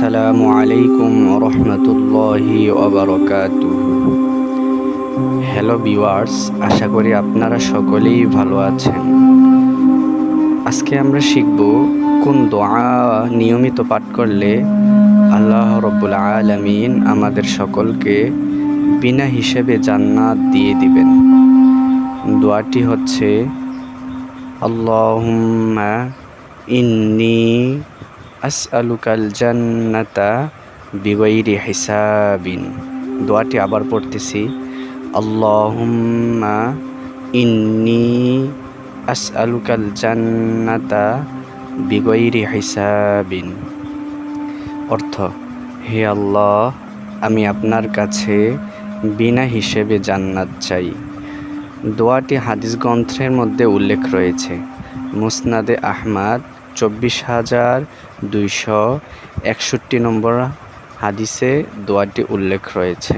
আসসালামু আলাইকুম রহমতুল্লাহি ওয়াবারাকাতুহু। হ্যালো ভিউয়ার্স, আশা করি আপনারা সকলেই ভালো আছেন। আজকে আমরা শিখব কোন দোয়া নিয়মিত পাঠ করলে আল্লাহ রাব্বুল আলামিন আমাদের সকলকে বিনা হিসেবে জান্নাত দিয়ে দিবেন। দোয়াটি হচ্ছে আল্লাহুম্মা ইন্নী আসআলুকাল জান্নাতা বিগাইরি হিসাবিন। দোয়াটি আবার পড়তেছি, আল্লাহুম্মা ইন্নী আসআলুকাল জান্নাতা বিগাইরি হিসাবিন। অর্থ, হে আল্লাহ, আমি আপনার কাছে বিনা হিসেবে জান্নাত চাই। দোয়াটি হাদিস গ্রন্থের মধ্যে উল্লেখ রয়েছে। মুসনাদে আহমদ 24,261 নম্বর হাদিসে দোয়াটি উল্লেখ রয়েছে।